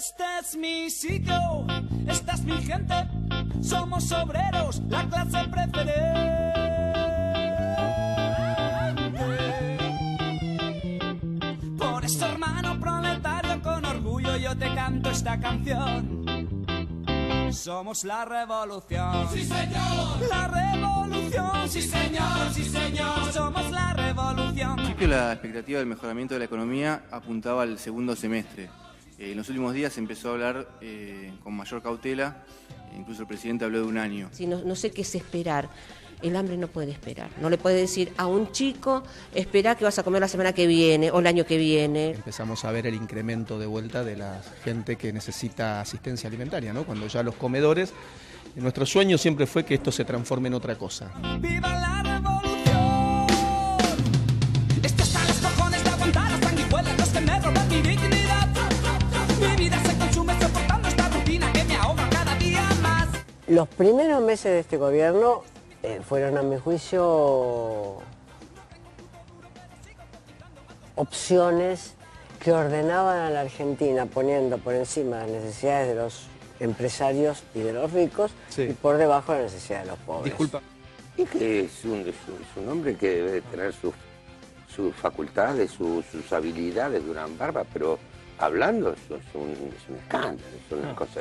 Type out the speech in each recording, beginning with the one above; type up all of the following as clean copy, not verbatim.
Este es mi sitio, esta es mi gente, somos obreros, la clase preferente. Por eso, hermano proletario, con orgullo yo te canto esta canción. Somos la revolución. ¡Sí, señor! La revolución. ¡Sí, señor! ¡Sí, señor! Somos la revolución. Al principio la expectativa del mejoramiento de la economía apuntaba al segundo semestre. En los últimos días se empezó a hablar con mayor cautela, incluso el presidente habló de un año. Sí, no sé qué es esperar. El hambre no puede esperar. No le puede decir a un chico, espera que vas a comer la semana que viene o el año que viene. Empezamos a ver el incremento de vuelta de la gente que necesita asistencia alimentaria, ¿no? Cuando ya los comedores, nuestro sueño siempre fue que esto se transforme en otra cosa. ¡Viva la revolución! Esto está en los cojones de aguantar las sanguijuelas, los que me roban mi dignidad. Mi vida se consume soportando esta rutina que me ahoga cada día más. Los primeros meses de este gobierno fueron, a mi juicio, opciones que ordenaban a la Argentina poniendo por encima las necesidades de los empresarios y de los ricos, sí, y por debajo de las necesidades de los pobres. Disculpa. Y que es un hombre que debe de tener sus facultades, sus habilidades de una barba, pero hablando es un escándalo, es una cosa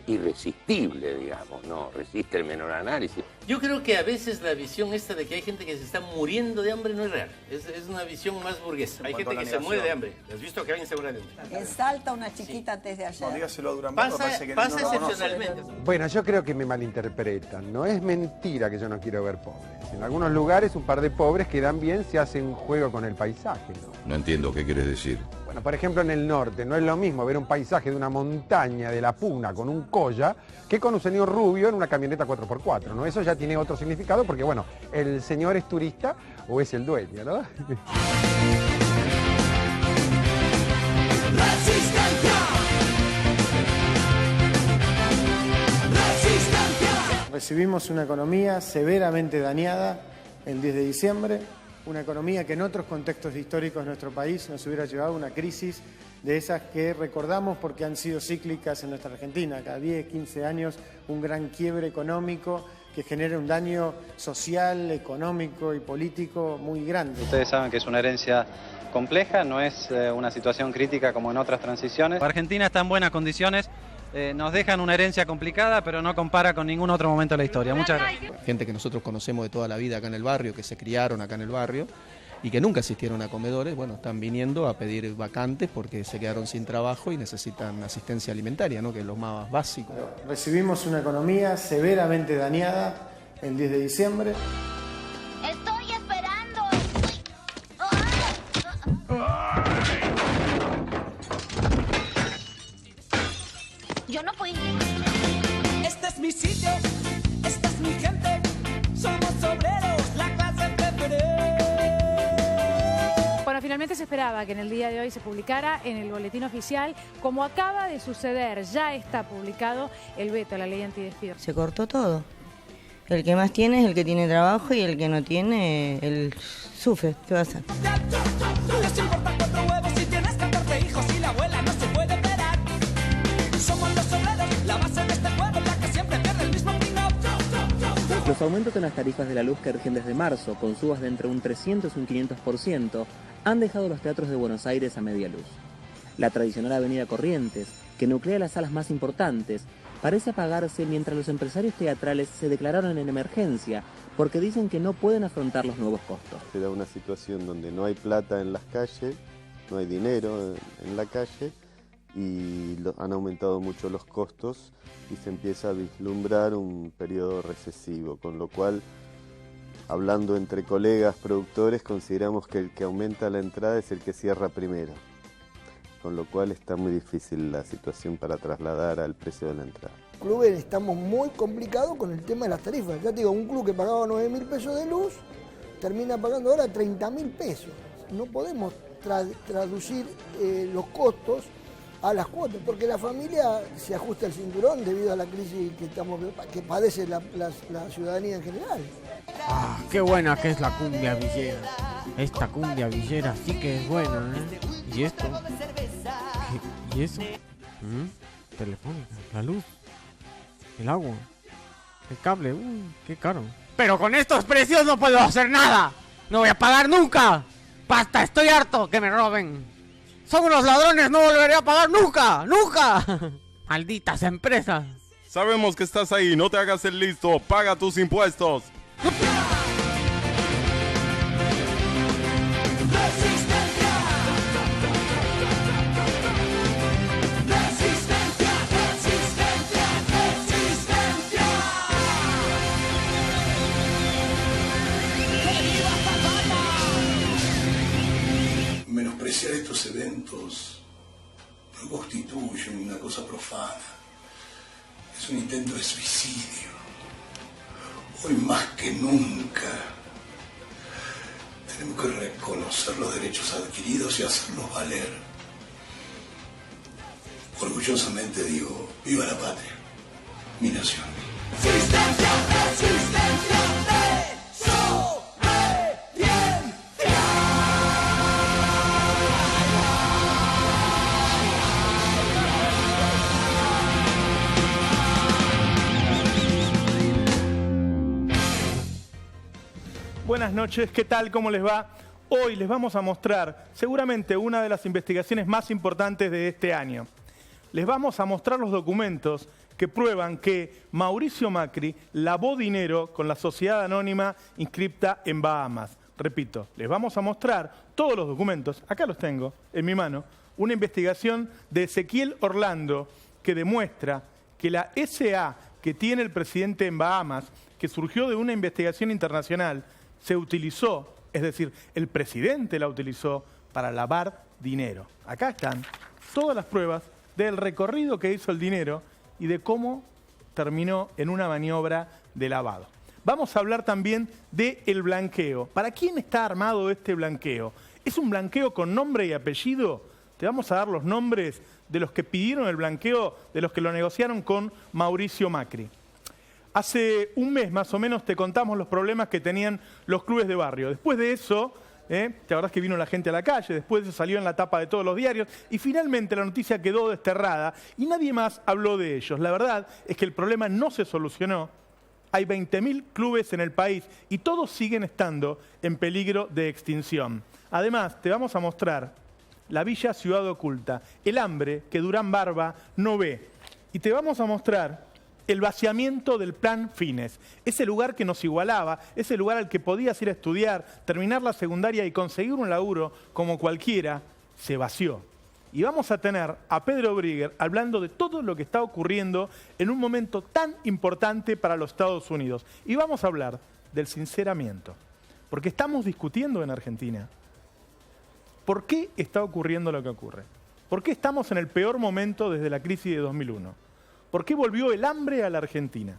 irresistible, digamos, no resiste el menor análisis. Yo creo que a veces la visión esta de que hay gente que se está muriendo de hambre no es real, es una visión más burguesa. Hay gente que se muere de hambre. ¿Has visto que alguien se muere de hambre? En Salta una chiquita antes de ayer. Dígaselo a Durán Pasa no excepcionalmente. Bueno, yo creo que me malinterpretan. No es mentira que yo no quiero ver pobres. En algunos lugares un par de pobres quedan bien si hacen un juego con el paisaje, ¿no? No entiendo qué quieres decir. Bueno, por ejemplo, en el norte no es lo mismo ver un paisaje de una montaña de la Puna con un colla que con un señor rubio en una camioneta 4x4, ¿no? Eso ya tiene otro significado porque, bueno, el señor es turista o es el dueño, ¿no? Recibimos una economía severamente dañada el 10 de diciembre, una economía que en otros contextos históricos de nuestro país nos hubiera llevado a una crisis de esas que recordamos porque han sido cíclicas en nuestra Argentina. Cada 10, 15 años un gran quiebre económico que genera un daño social, económico y político muy grande. Ustedes saben que es una herencia compleja, no es una situación crítica como en otras transiciones. Argentina está en buenas condiciones. Nos dejan una herencia complicada, pero no compara con ningún otro momento de la historia. Muchas gracias. Gente que nosotros conocemos de toda la vida acá en el barrio, que se criaron acá en el barrio y que nunca asistieron a comedores, bueno, están viniendo a pedir vacantes porque se quedaron sin trabajo y necesitan asistencia alimentaria, ¿no? Que es lo más básico. Recibimos una economía severamente dañada el 10 de diciembre. Estoy esperando. Yo no fui. Este es mi sitio, esta es mi gente, somos obreros, la clase preferente. Bueno, finalmente se esperaba que en el día de hoy se publicara en el boletín oficial, como acaba de suceder, ya está publicado el veto a la ley antidespido. Se cortó todo. El que más tiene es el que tiene trabajo y el que no tiene, él sufre. ¿Qué va a hacer? Les importa 4 huevos si tienes 14 hijos y la abuela no se puede esperar. Somos los obreros, la base de este juego, la que siempre pierde el mismo pringao. Los aumentos en las tarifas de la luz que rigen desde marzo, con subas de entre un 300 y un 500%, han dejado los teatros de Buenos Aires a media luz. La tradicional avenida Corrientes, que nuclea las salas más importantes, parece apagarse mientras los empresarios teatrales se declararon en emergencia porque dicen que no pueden afrontar los nuevos costos. Se da una situación donde no hay plata en las calles, no hay dinero en la calle y han aumentado mucho los costos y se empieza a vislumbrar un periodo recesivo, con lo cual, hablando entre colegas productores, consideramos que el que aumenta la entrada es el que cierra primero, con lo cual está muy difícil la situación para trasladar al precio de la entrada. Clubes estamos muy complicados con el tema de las tarifas. Ya te digo, un club que pagaba 9.000 pesos de luz termina pagando ahora 30.000 pesos. No podemos traducir los costos a las cuotas, porque la familia se ajusta el cinturón debido a la crisis que padece la ciudadanía en general. Ah, qué buena que es la cumbia villera. Esta cumbia villera sí que es buena, ¿eh? Y esto, ¿Y eso? Telefónica, la luz, el agua, el cable, qué caro. Pero con estos precios no puedo hacer nada. No voy a pagar nunca. Basta, estoy harto que me roben. Son unos ladrones, no volveré a pagar nunca, nunca. Malditas empresas. Sabemos que estás ahí, no te hagas el listo, paga tus impuestos. Menospreciar estos eventos no constituye una cosa profana. Es un intento de suicidio. Hoy más que nunca tenemos que reconocer los derechos adquiridos y hacerlos valer. Orgullosamente digo, viva la patria, mi nación. Resistencia, resistencia, Buenas noches, ¿qué tal? ¿Cómo les va? Hoy les vamos a mostrar seguramente una de las investigaciones más importantes de este año. Les vamos a mostrar los documentos que prueban que Mauricio Macri lavó dinero con la sociedad anónima inscripta en Bahamas. Repito, les vamos a mostrar todos los documentos, acá los tengo en mi mano, una investigación de Ezequiel Orlando que demuestra que la SA que tiene el presidente en Bahamas, que surgió de una investigación internacional, se utilizó, es decir, el presidente la utilizó para lavar dinero. Acá están todas las pruebas del recorrido que hizo el dinero y de cómo terminó en una maniobra de lavado. Vamos a hablar también del blanqueo. ¿Para quién está armado este blanqueo? ¿Es un blanqueo con nombre y apellido? Te vamos a dar los nombres de los que pidieron el blanqueo, de los que lo negociaron con Mauricio Macri. Hace un mes más o menos te contamos los problemas que tenían los clubes de barrio. Después de eso, te acordás que vino la gente a la calle, después de eso salió en la tapa de todos los diarios y finalmente la noticia quedó desterrada y nadie más habló de ellos. La verdad es que el problema no se solucionó. Hay 20.000 clubes en el país y todos siguen estando en peligro de extinción. Además, te vamos a mostrar la Villa Ciudad Oculta, el hambre que Durán Barba no ve. Y te vamos a mostrar el vaciamiento del Plan Fines, ese lugar que nos igualaba, ese lugar al que podías ir a estudiar, terminar la secundaria y conseguir un laburo como cualquiera, se vació. Y vamos a tener a Pedro Brigger hablando de todo lo que está ocurriendo en un momento tan importante para los Estados Unidos. Y vamos a hablar del sinceramiento, porque estamos discutiendo en Argentina. ¿Por qué está ocurriendo lo que ocurre? ¿Por qué estamos en el peor momento desde la crisis de 2001? ¿Por qué volvió el hambre a la Argentina?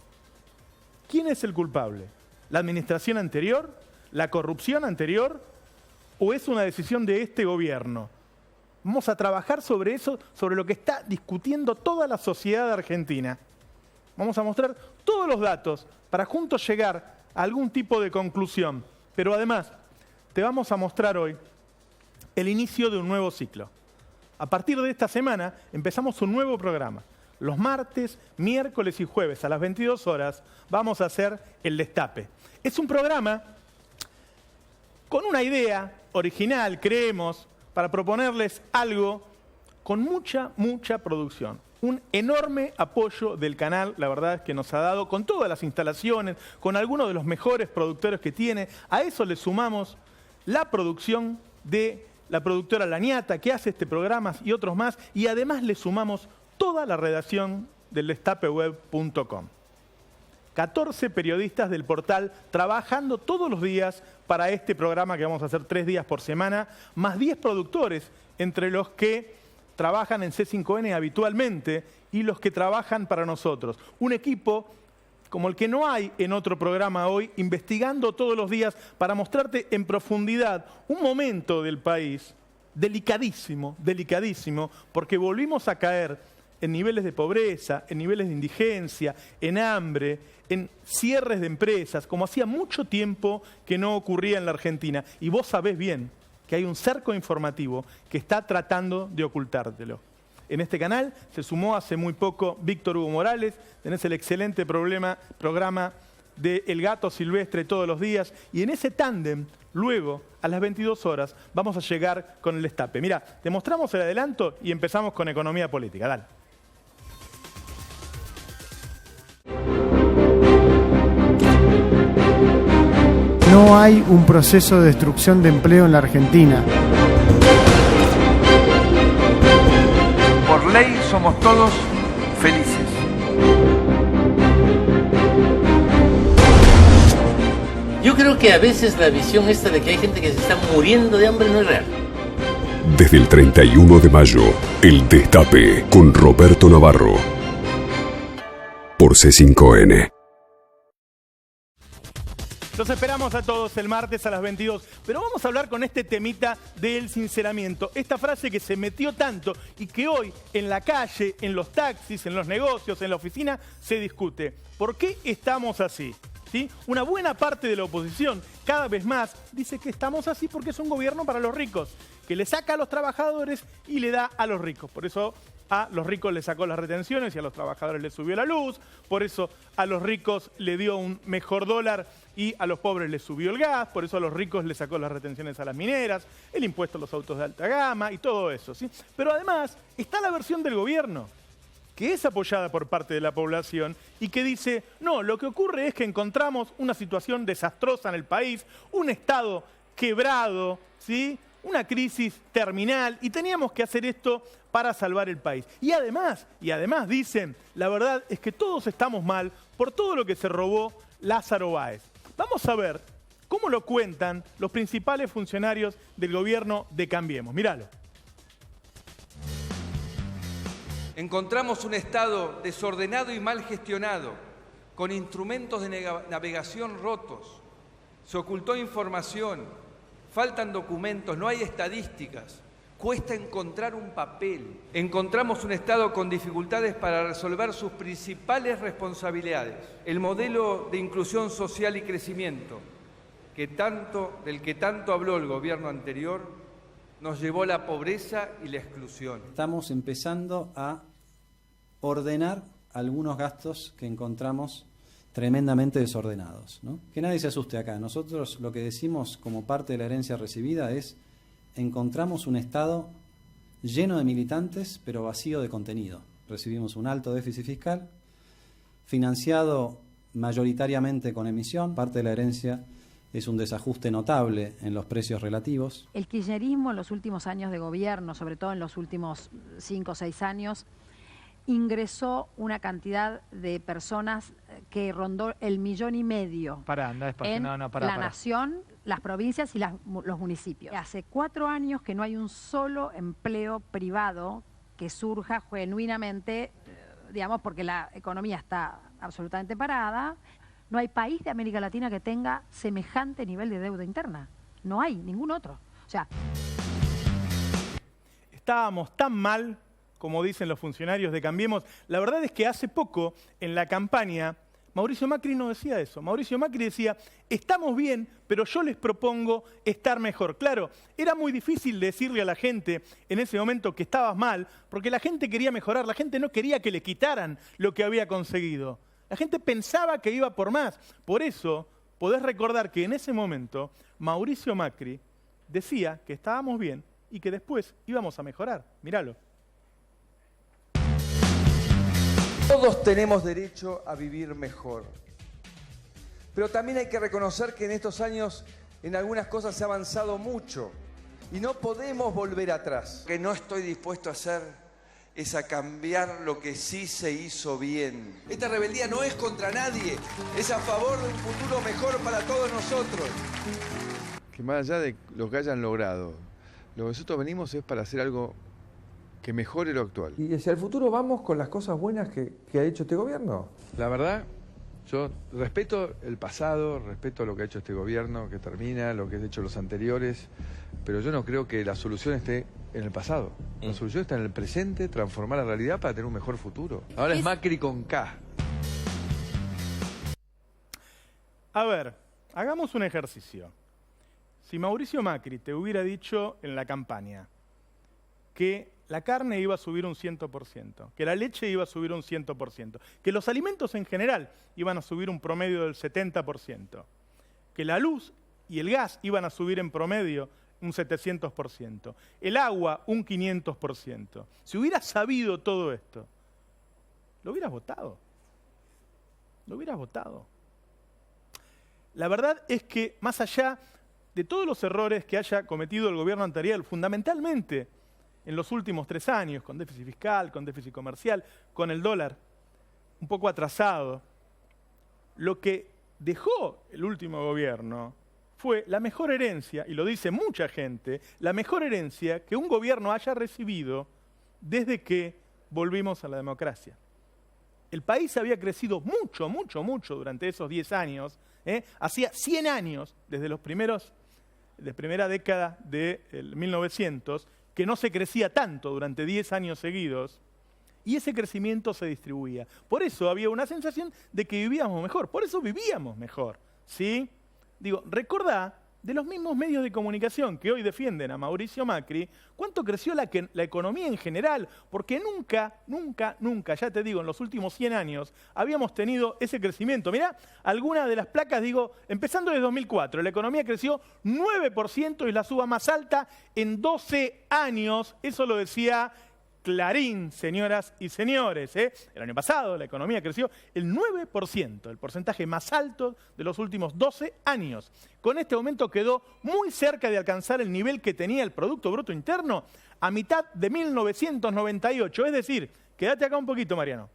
¿Quién es el culpable? ¿La administración anterior? ¿La corrupción anterior? ¿O es una decisión de este gobierno? Vamos a trabajar sobre eso, sobre lo que está discutiendo toda la sociedad argentina. Vamos a mostrar todos los datos para juntos llegar a algún tipo de conclusión. Pero además, te vamos a mostrar hoy el inicio de un nuevo ciclo. A partir de esta semana empezamos un nuevo programa. Los martes, miércoles y jueves a las 22 horas vamos a hacer El Destape. Es un programa con una idea original, creemos, para proponerles algo con mucha producción. Un enorme apoyo del canal, la verdad es que nos ha dado con todas las instalaciones, con algunos de los mejores productores que tiene. A eso le sumamos la producción de la productora La Ñata, que hace este programa y otros más, y además le sumamos toda la redacción del destapeweb.com. 14 periodistas del portal trabajando todos los días para este programa que vamos a hacer 3 días por semana, más 10 productores, entre los que trabajan en C5N habitualmente y los que trabajan para nosotros. Un equipo como el que no hay en otro programa hoy, investigando todos los días para mostrarte en profundidad un momento del país delicadísimo, porque volvimos a caer en niveles de pobreza, en niveles de indigencia, en hambre, en cierres de empresas, como hacía mucho tiempo que no ocurría en la Argentina. Y vos sabés bien que hay un cerco informativo que está tratando de ocultártelo. en este canal. Se sumó hace muy poco Víctor Hugo Morales. Tenés el excelente programa de El Gato Silvestre todos los días. Y en ese tándem, luego, a las 22 horas, vamos a llegar con el destape. Mirá, te mostramos el adelanto y empezamos con economía política. Dale. No hay un proceso de destrucción de empleo en la Argentina. Por ley somos todos felices. Yo creo que a veces la visión esta de que hay gente que se está muriendo de hambre no es real. Desde el 31 de mayo, El Destape con Roberto Navarro. Por C5N. Los esperamos a todos el martes a las 22, pero vamos a hablar con este temita del sinceramiento. Esta frase que se metió tanto y que hoy en la calle, en los taxis, en los negocios, en la oficina, se discute. ¿Por qué estamos así? ¿Sí? Una buena parte de la oposición cada vez más dice que estamos así porque es un gobierno para los ricos, que le saca a los trabajadores y le da a los ricos. Por eso a los ricos les sacó las retenciones y a los trabajadores les subió la luz. Por eso a los ricos le dio un mejor dólar y a los pobres les subió el gas. Por eso a los ricos les sacó las retenciones a las mineras, el impuesto a los autos de alta gama y todo eso, ¿sí? Pero además está la versión del gobierno, que es apoyada por parte de la población y que dice, no, lo que ocurre es que encontramos una situación desastrosa en el país, un Estado quebrado, ¿sí? Una crisis terminal y teníamos que hacer esto para salvar el país. Y además dicen, la verdad es que todos estamos mal por todo lo que se robó Lázaro Báez. Vamos a ver cómo lo cuentan los principales funcionarios del gobierno de Cambiemos. Míralo. Encontramos un Estado desordenado y mal gestionado, con instrumentos de navegación rotos. Se ocultó información, faltan documentos, no hay estadísticas. Cuesta encontrar un papel. Encontramos un Estado con dificultades para resolver sus principales responsabilidades. El modelo de inclusión social y crecimiento, del que tanto habló el gobierno anterior, nos llevó a la pobreza y la exclusión. Estamos empezando a ordenar algunos gastos que encontramos tremendamente desordenados, ¿no? Que nadie se asuste acá. Nosotros lo que decimos como parte de la herencia recibida es: encontramos un Estado lleno de militantes, pero vacío de contenido. Recibimos un alto déficit fiscal, financiado mayoritariamente con emisión. Parte de la herencia es un desajuste notable en los precios relativos. El kirchnerismo en los últimos años de gobierno, sobre todo en los últimos 5 o 6 años, ingresó una cantidad de personas que rondó el 1,5 millones en la nación, las provincias y los municipios. Hace 4 años que no hay un solo empleo privado que surja genuinamente, digamos, porque la economía está absolutamente parada. No hay país de América Latina que tenga semejante nivel de deuda interna. No hay ningún otro. O sea, estábamos tan mal, como dicen los funcionarios de Cambiemos. La verdad es que hace poco, en la campaña, Mauricio Macri no decía eso. Mauricio Macri decía, estamos bien, pero yo les propongo estar mejor. Claro, era muy difícil decirle a la gente en ese momento que estabas mal, porque la gente quería mejorar, la gente no quería que le quitaran lo que había conseguido. La gente pensaba que iba por más. Por eso, podés recordar que en ese momento, Mauricio Macri decía que estábamos bien y que después íbamos a mejorar. Míralo. Todos tenemos derecho a vivir mejor. Pero también hay que reconocer que en estos años en algunas cosas se ha avanzado mucho y no podemos volver atrás. Lo que no estoy dispuesto a hacer es a cambiar lo que sí se hizo bien. Esta rebeldía no es contra nadie, es a favor de un futuro mejor para todos nosotros. Que más allá de lo que hayan logrado, lo que nosotros venimos es para hacer algo que mejore lo actual. ¿Y hacia el futuro vamos con las cosas buenas que ha hecho este gobierno? La verdad, yo respeto el pasado, respeto lo que ha hecho este gobierno, que termina, lo que han hecho los anteriores, pero yo no creo que la solución esté en el pasado. La solución está en el presente, transformar la realidad para tener un mejor futuro. Ahora es Macri con K. A ver, hagamos un ejercicio. Si Mauricio Macri te hubiera dicho en la campaña que la carne iba a subir un 100%, que la leche iba a subir un 100%, que los alimentos en general iban a subir un promedio del 70%, que la luz y el gas iban a subir en promedio un 700%, el agua un 500%. Si hubieras sabido todo esto, lo hubieras votado. Lo hubieras votado. La verdad es que más allá de todos los errores que haya cometido el gobierno anterior, fundamentalmente en los últimos 3 años, con déficit fiscal, con déficit comercial, con el dólar un poco atrasado, lo que dejó el último gobierno fue la mejor herencia, y lo dice mucha gente, la mejor herencia que un gobierno haya recibido desde que volvimos a la democracia. El país había crecido mucho, mucho, mucho durante esos 10 años. Hacía 100 años, desde los primeros, de primera década del 1900, que no se crecía tanto durante 10 años seguidos, y ese crecimiento se distribuía. Por eso había una sensación de que vivíamos mejor, por eso vivíamos mejor, ¿sí? Digo, recordá de los mismos medios de comunicación que hoy defienden a Mauricio Macri, cuánto creció la economía en general, porque nunca, nunca, nunca, ya te digo, en los últimos 100 años habíamos tenido ese crecimiento. Mirá, algunas de las placas, digo, empezando desde 2004, la economía creció 9% y la suba más alta en 12 años, eso lo decía Clarín, señoras y señores. El año pasado la economía creció el 9%, el porcentaje más alto de los últimos 12 años. Con este aumento quedó muy cerca de alcanzar el nivel que tenía el Producto Bruto Interno a mitad de 1998. Es decir, quédate acá un poquito, Mariano.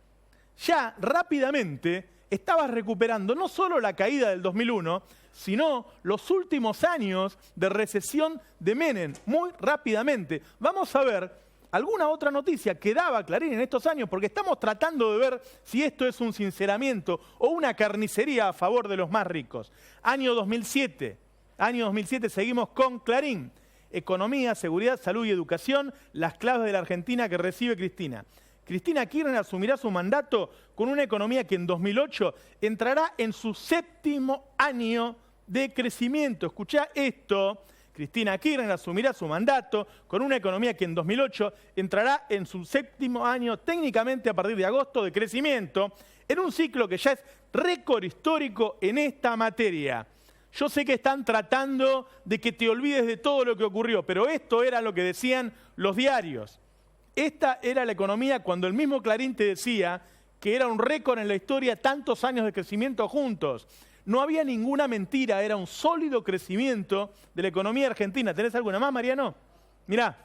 Ya rápidamente estabas recuperando no solo la caída del 2001, sino los últimos años de recesión de Menem, muy rápidamente. Vamos a ver alguna otra noticia que daba Clarín en estos años, porque estamos tratando de ver si esto es un sinceramiento o una carnicería a favor de los más ricos. Año 2007, seguimos con Clarín. Economía, seguridad, salud y educación, las claves de la Argentina que recibe Cristina. Cristina Kirchner asumirá su mandato con una economía que en 2008 entrará en su 7º año de crecimiento. Escuchá esto. Cristina Kirchner asumirá su mandato con una economía que en 2008 entrará en su 7º año, técnicamente a partir de agosto, de crecimiento, en un ciclo que ya es récord histórico en esta materia. Yo sé que están tratando de que te olvides de todo lo que ocurrió, pero esto era lo que decían los diarios. Esta era la economía cuando el mismo Clarín te decía que era un récord en la historia, tantos años de crecimiento juntos. No había ninguna mentira, era un sólido crecimiento de la economía argentina. ¿Tenés alguna más, Mariano? Mirá.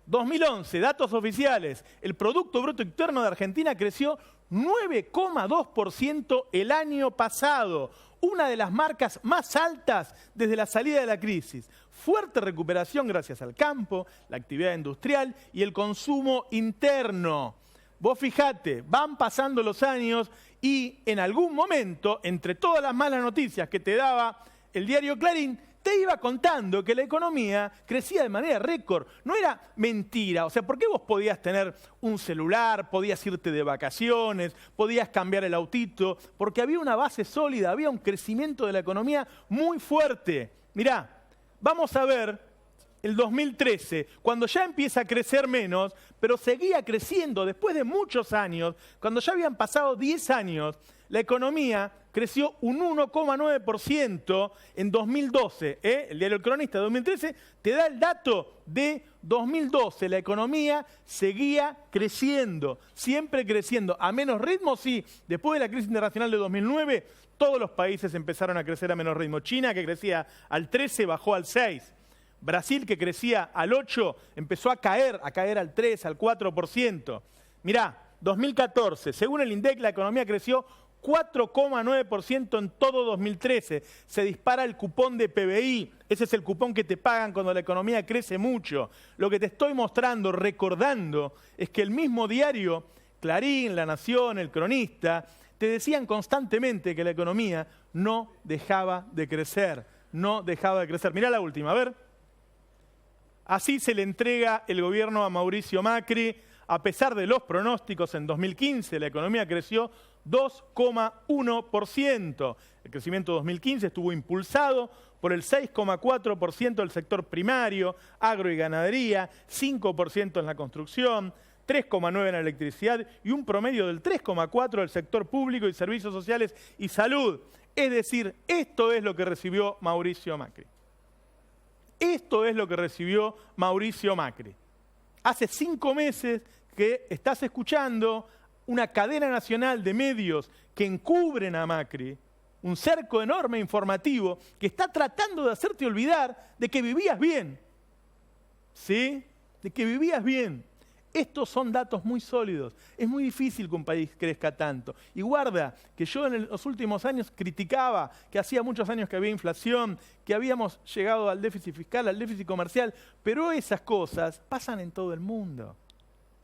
2011, datos oficiales. El Producto Bruto Interno de Argentina creció 9,2% el año pasado. Una de las marcas más altas desde la salida de la crisis. Fuerte recuperación gracias al campo, la actividad industrial y el consumo interno. Vos fijate, van pasando los años y en algún momento, entre todas las malas noticias que te daba el diario Clarín, te iba contando que la economía crecía de manera récord. No era mentira. O sea, ¿por qué vos podías tener un celular, podías irte de vacaciones, podías cambiar el autito? Porque había una base sólida, había un crecimiento de la economía muy fuerte. Mirá, vamos a ver el 2013, cuando ya empieza a crecer menos, pero seguía creciendo después de muchos años, cuando ya habían pasado 10 años, la economía creció un 1,9% en 2012. El diario El Cronista de 2013 te da el dato de 2012. La economía seguía creciendo, siempre creciendo. A menos ritmo, sí. Después de la crisis internacional de 2009, todos los países empezaron a crecer a menos ritmo. China, que crecía al 13, bajó al 6. Brasil, que crecía al 8, empezó a caer al 3, al 4%. Mirá, 2014, según el INDEC, la economía creció 4,9% en todo 2013. Se dispara el cupón de PBI, ese es el cupón que te pagan cuando la economía crece mucho. Lo que te estoy mostrando, recordando, es que el mismo diario, Clarín, La Nación, El Cronista, te decían constantemente que la economía no dejaba de crecer, no dejaba de crecer. Mirá la última, a ver. Así se le entrega el gobierno a Mauricio Macri. A pesar de los pronósticos, en 2015 la economía creció 2,1%. El crecimiento 2015 estuvo impulsado por el 6,4% del sector primario, agro y ganadería, 5% en la construcción, 3,9% en la electricidad y un promedio del 3,4% del sector público y servicios sociales y salud. Es decir, esto es lo que recibió Mauricio Macri. Esto es lo que recibió Mauricio Macri. Hace 5 meses que estás escuchando una cadena nacional de medios que encubren a Macri, un cerco enorme informativo que está tratando de hacerte olvidar de que vivías bien. ¿Sí? De que vivías bien. Estos son datos muy sólidos. Es muy difícil que un país crezca tanto. Y guarda que yo en los últimos años criticaba que hacía muchos años que había inflación, que habíamos llegado al déficit fiscal, al déficit comercial, pero esas cosas pasan en todo el mundo.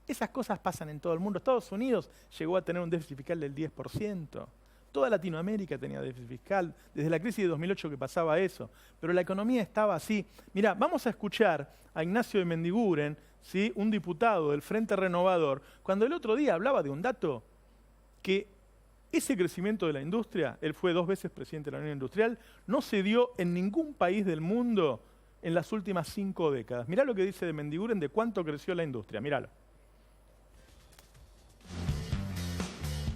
Esas cosas pasan en todo el mundo. Estados Unidos llegó a tener un déficit fiscal del 10%. Toda Latinoamérica tenía déficit fiscal. Desde la crisis de 2008 que pasaba eso. Pero la economía estaba así. Mirá, vamos a escuchar a Ignacio de Mendiguren, ¿sí?, un diputado del Frente Renovador, cuando el otro día hablaba de un dato que ese crecimiento de la industria, él fue 2 veces presidente de la Unión Industrial, no se dio en ningún país del mundo en las últimas 5 décadas. Mirá lo que dice de Mendiguren de cuánto creció la industria, míralo.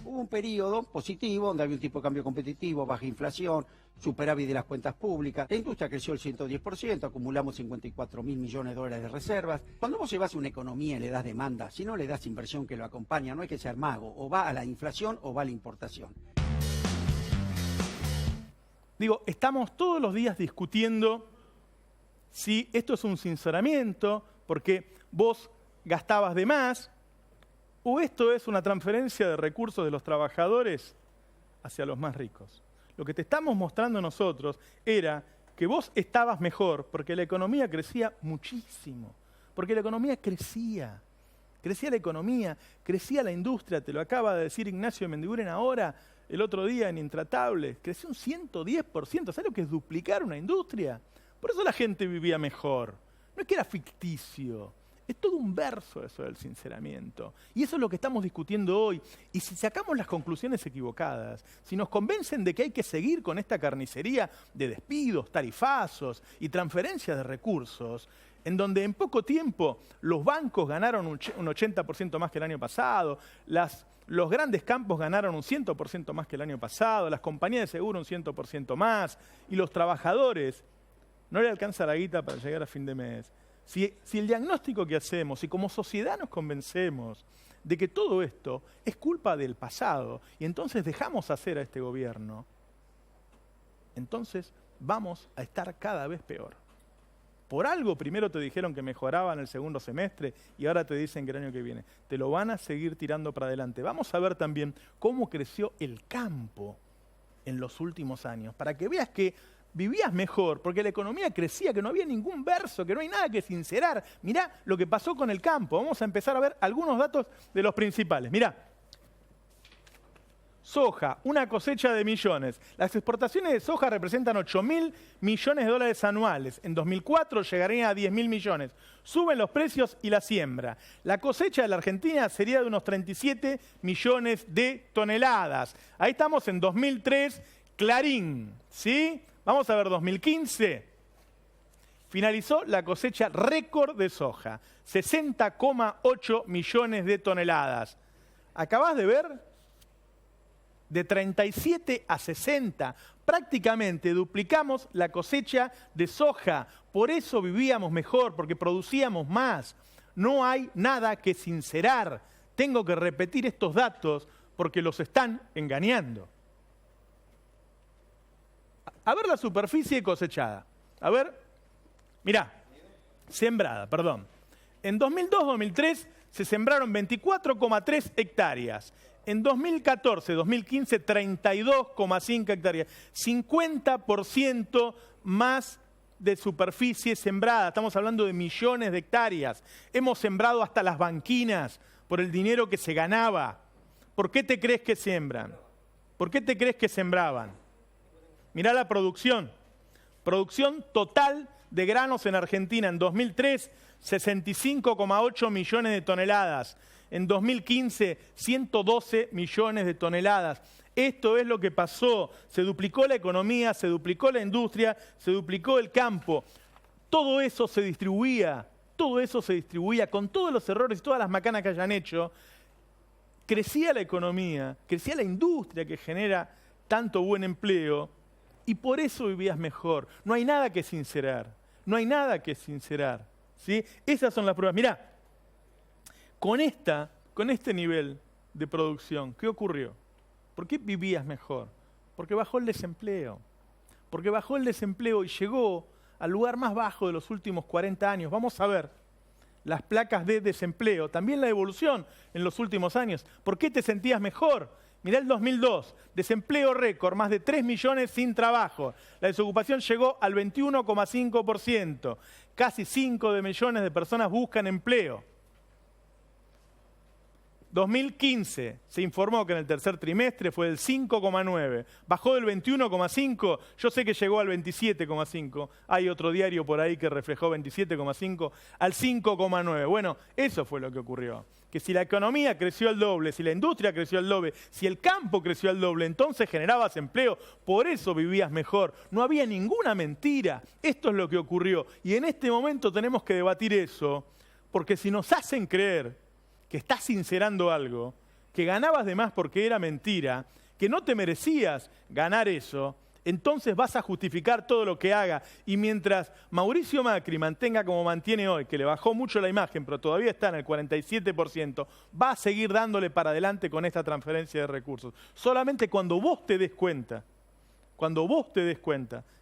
Hubo un periodo positivo donde había un tipo de cambio competitivo, baja inflación, superávit de las cuentas públicas. La industria creció el 110%, acumulamos 54.000 millones de dólares de reservas. Cuando vos llevas una economía y le das demanda, si no le das inversión que lo acompaña, no hay que ser mago, o va a la inflación o va a la importación. Digo, estamos todos los días discutiendo si esto es un sinceramiento, porque vos gastabas de más, o esto es una transferencia de recursos de los trabajadores hacia los más ricos. Lo que te estamos mostrando nosotros era que vos estabas mejor porque la economía crecía muchísimo, porque la economía crecía la economía, crecía la industria, te lo acaba de decir Ignacio de Mendiguren ahora, el otro día en Intratables, creció un 110%, ¿sabes lo que es duplicar una industria? Por eso la gente vivía mejor, no es que era ficticio. Es todo un verso eso del sinceramiento. Y eso es lo que estamos discutiendo hoy. Y si sacamos las conclusiones equivocadas, si nos convencen de que hay que seguir con esta carnicería de despidos, tarifazos y transferencias de recursos, en donde en poco tiempo los bancos ganaron un 80% más que el año pasado, los grandes campos ganaron un 100% más que el año pasado, las compañías de seguro un 100% más, y los trabajadores no le alcanza la guita para llegar a fin de mes. Si el diagnóstico que hacemos, si como sociedad nos convencemos de que todo esto es culpa del pasado y entonces dejamos hacer a este gobierno, entonces vamos a estar cada vez peor. Por algo primero te dijeron que mejoraban el segundo semestre y ahora te dicen que el año que viene. Te lo van a seguir tirando para adelante. Vamos a ver también cómo creció el campo en los últimos años, para que veas que vivías mejor, porque la economía crecía, que no había ningún verso, que no hay nada que sincerar. Mirá lo que pasó con el campo. Vamos a empezar a ver algunos datos de los principales. Mirá. Soja, una cosecha de millones. Las exportaciones de soja representan 8.000 millones de dólares anuales. En 2004 llegarían a 10.000 millones. Suben los precios y la siembra. La cosecha de la Argentina sería de unos 37 millones de toneladas. Ahí estamos en 2003, Clarín, ¿sí? Vamos a ver 2015. Finalizó la cosecha récord de soja, 60,8 millones de toneladas. ¿Acabás de ver? De 37 a 60, prácticamente duplicamos la cosecha de soja. Por eso vivíamos mejor, porque producíamos más. No hay nada que sincerar. Tengo que repetir estos datos porque los están engañando. A ver la superficie cosechada. A ver, mirá, sembrada, perdón. En 2002-2003 se sembraron 24,3 hectáreas. En 2014-2015, 32,5 hectáreas. 50% más de superficie sembrada. Estamos hablando de millones de hectáreas. Hemos sembrado hasta las banquinas por el dinero que se ganaba. ¿Por qué te crees que siembran? ¿Por qué te crees que sembraban? Mirá la producción. Producción total de granos en Argentina en 2003 65,8 millones de toneladas. En 2015, 112 millones de toneladas. Esto es lo que pasó. Se duplicó la economía, se duplicó la industria, se duplicó el campo. Todo eso se distribuía con todos los errores y todas las macanas que hayan hecho. Crecía la economía, crecía la industria que genera tanto buen empleo y por eso vivías mejor. No hay nada que sincerar, ¿sí? Esas son las pruebas. Mirá, con este nivel de producción, ¿qué ocurrió? ¿Por qué vivías mejor? Porque bajó el desempleo. Porque bajó el desempleo y llegó al lugar más bajo de los últimos 40 años. Vamos a ver las placas de desempleo, también la evolución en los últimos años. ¿Por qué te sentías mejor? Mirá el 2002, desempleo récord, más de 3 millones sin trabajo. La desocupación llegó al 21,5%. Casi 5 millones de personas buscan empleo. 2015 se informó que en el tercer trimestre fue del 5,9, bajó del 21,5, yo sé que llegó al 27,5, hay otro diario por ahí que reflejó 27,5 al 5,9. Bueno, eso fue lo que ocurrió, que si la economía creció al doble, si la industria creció al doble, si el campo creció al doble, entonces generabas empleo, por eso vivías mejor, no había ninguna mentira, esto es lo que ocurrió. Y en este momento tenemos que debatir eso, porque si nos hacen creer que estás sincerando algo, que ganabas de más porque era mentira, que no te merecías ganar eso, entonces vas a justificar todo lo que haga. Y mientras Mauricio Macri mantenga como mantiene hoy, que le bajó mucho la imagen, pero todavía está en el 47%, va a seguir dándole para adelante con esta transferencia de recursos. Solamente cuando vos te des cuenta,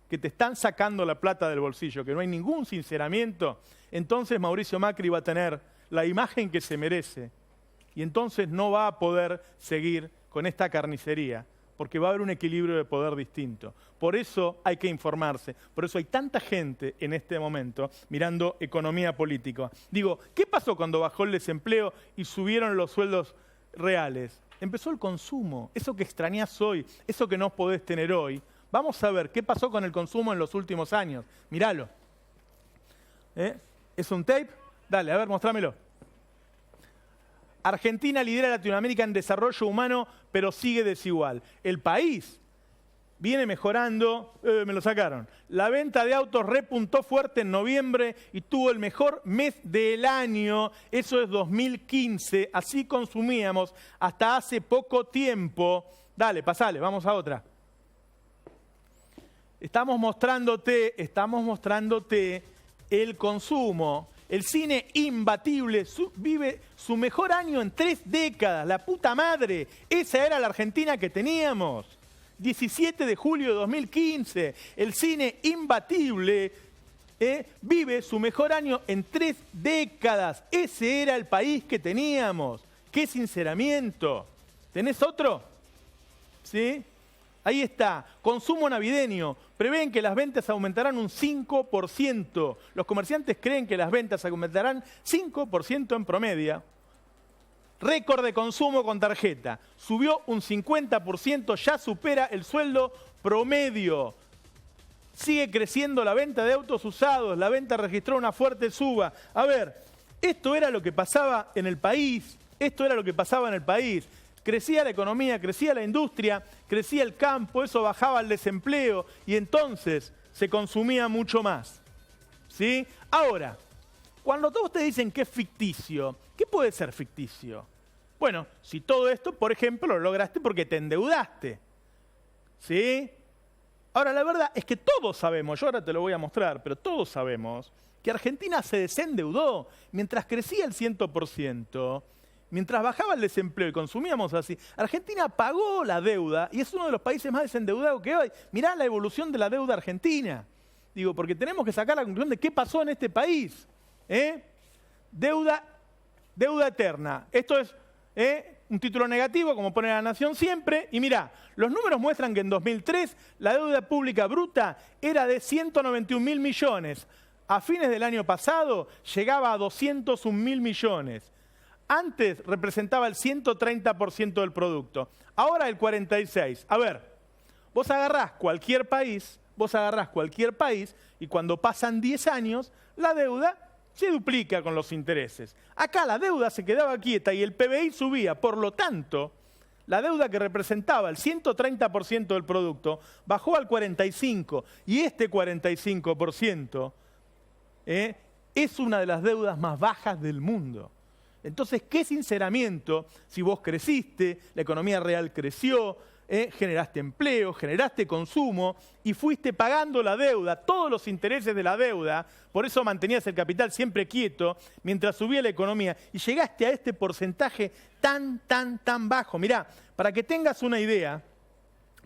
que te están sacando la plata del bolsillo, que no hay ningún sinceramiento, entonces Mauricio Macri va a tener la imagen que se merece y entonces no va a poder seguir con esta carnicería porque va a haber un equilibrio de poder distinto. Por eso hay que informarse, por eso hay tanta gente en este momento mirando economía política. Digo, ¿qué pasó cuando bajó el desempleo y subieron los sueldos reales? Empezó el consumo, eso que extrañás hoy, eso que no podés tener hoy. Vamos a ver qué pasó con el consumo en los últimos años. Míralo. ¿Es un tape? Dale, a ver, mostrámelo. Argentina lidera Latinoamérica en desarrollo humano, pero sigue desigual. El país viene mejorando, me lo sacaron. La venta de autos repuntó fuerte en noviembre y tuvo el mejor mes del año. Eso es 2015, así consumíamos hasta hace poco tiempo. Dale, pasale, vamos a otra. Estamos mostrándote el consumo. El cine imbatible vive su mejor año en 3 décadas. La puta madre. Esa era la Argentina que teníamos. 17 de julio de 2015. El cine imbatible vive su mejor año en 3 décadas. Ese era el país que teníamos. ¡Qué sinceramiento! ¿Tenés otro? ¿Sí? Ahí está, consumo navideño. Prevén que las ventas aumentarán un 5%. Los comerciantes creen que las ventas aumentarán 5% en promedio. Récord de consumo con tarjeta. Subió un 50%, ya supera el sueldo promedio. Sigue creciendo la venta de autos usados. La venta registró una fuerte suba. A ver, esto era lo que pasaba en el país. Crecía la economía, crecía la industria, crecía el campo, eso bajaba el desempleo y entonces se consumía mucho más. ¿Sí? Ahora, cuando todos te dicen que es ficticio, ¿qué puede ser ficticio? Bueno, si todo esto, por ejemplo, lo lograste porque te endeudaste. ¿Sí? Ahora, la verdad es que todos sabemos, yo ahora te lo voy a mostrar, pero todos sabemos que Argentina se desendeudó mientras crecía el 100%. Mientras bajaba el desempleo y consumíamos así, Argentina pagó la deuda y es uno de los países más desendeudados que hay. Mirá la evolución de la deuda argentina. Digo, porque tenemos que sacar la conclusión de qué pasó en este país. Deuda eterna. Esto es un título negativo, como pone La Nación siempre. Y mirá, los números muestran que en 2003 la deuda pública bruta era de 191.000 millones. A fines del año pasado llegaba a 201.000 millones. Antes representaba el 130% del producto, ahora el 46%. A ver, vos agarrás cualquier país y cuando pasan 10 años, la deuda se duplica con los intereses. Acá la deuda se quedaba quieta y el PBI subía. Por lo tanto, la deuda que representaba el 130% del producto bajó al 45%. Y este 45% es una de las deudas más bajas del mundo. Entonces, ¿qué sinceramiento si vos creciste, la economía real creció, generaste empleo, generaste consumo y fuiste pagando la deuda, todos los intereses de la deuda, por eso mantenías el capital siempre quieto mientras subía la economía y llegaste a este porcentaje tan bajo? Mirá, para que tengas una idea,